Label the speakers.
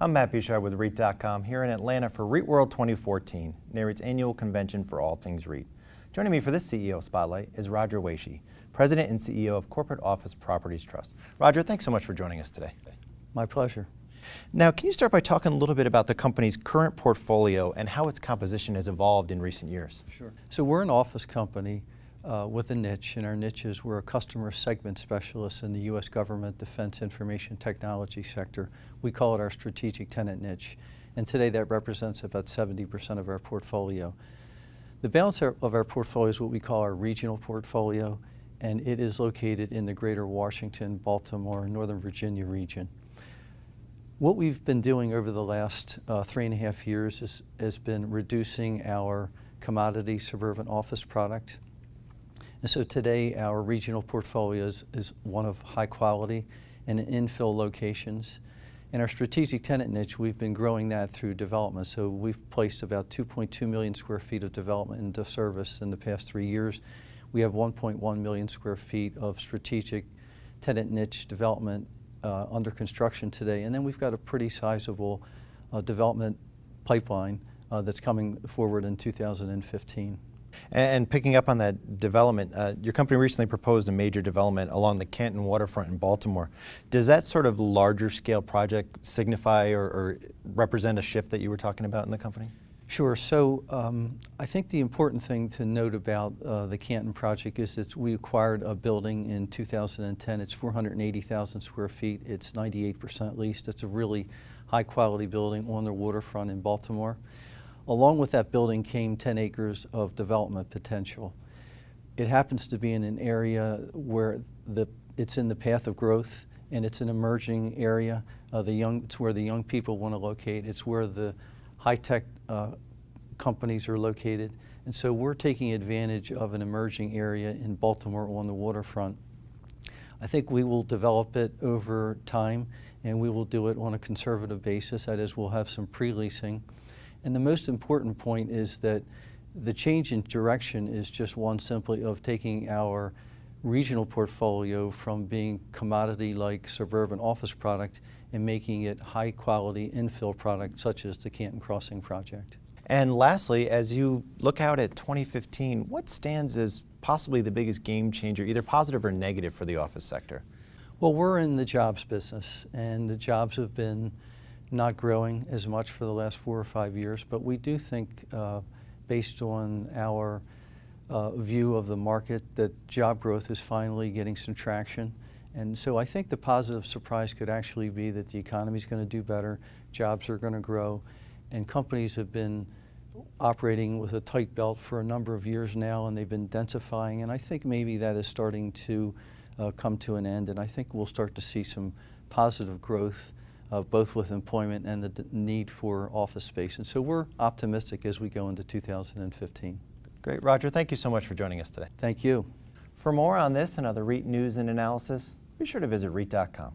Speaker 1: I'm Matt Bouchard with REIT.com here in Atlanta for REITWorld 2014, NAREIT's annual convention for all things REIT. Joining me for this CEO Spotlight is Roger Waesche, President and CEO of Corporate Office Properties Trust. Roger, thanks so much for joining us today.
Speaker 2: My pleasure.
Speaker 1: Now, can you start by talking a little bit about the company's current portfolio and how its composition has evolved in recent years?
Speaker 2: Sure. So we're an office company with a niche, and our niche is we're a customer segment specialist in the U.S. government, defense, information technology sector. We call it our strategic tenant niche, and today that represents about 70% of our portfolio. The balance of our portfolio is what we call our regional portfolio, and it is located in the greater Washington, Baltimore, Northern Virginia region. What we've been doing over the last 3.5 years has been reducing our commodity suburban office product. And so today our regional portfolio is one of high quality and infill locations. In our strategic tenant niche, we've been growing that through development. So we've placed about 2.2 million square feet of development into service in the past 3 years. We have 1.1 million square feet of strategic tenant niche development under construction today. And then we've got a pretty sizable development pipeline that's coming forward in 2015.
Speaker 1: And picking up on that development, your company recently proposed a major development along the Canton waterfront in Baltimore. Does that sort of larger scale project signify or represent a shift that you were talking about in the company?
Speaker 2: Sure. So I think the important thing to note about the Canton project is that we acquired a building in 2010. It's 480,000 square feet. It's 98% leased. It's a really high quality building on the waterfront in Baltimore. Along with that building came 10 acres of development potential. It happens to be in an area where it's in the path of growth, and it's an emerging area. It's where the young people want to locate. It's where the high-tech companies are located. And so we're taking advantage of an emerging area in Baltimore on the waterfront. I think we will develop it over time, and we will do it on a conservative basis. That is, we'll have some pre-leasing. And the most important point is that the change in direction is just one simply of taking our regional portfolio from being commodity-like suburban office product and making it high-quality infill product such as the Canton Crossing project.
Speaker 1: And lastly, as you look out at 2015, what stands as possibly the biggest game changer, either positive or negative, for the office sector?
Speaker 2: Well, we're in the jobs business, and the jobs have been not growing as much for the last 4 or 5 years, but we do think, based on our view of the market, that job growth is finally getting some traction. And so I think the positive surprise could actually be that the economy is going to do better, jobs are going to grow, and companies have been operating with a tight belt for a number of years now, and they've been densifying, and I think maybe that is starting to come to an end, and I think we'll start to see some positive growth both with employment and the need for office space. And so we're optimistic as we go into 2015.
Speaker 1: Great. Roger, thank you so much for joining us today.
Speaker 2: Thank you.
Speaker 1: For more on this and other REIT news and analysis, be sure to visit REIT.com.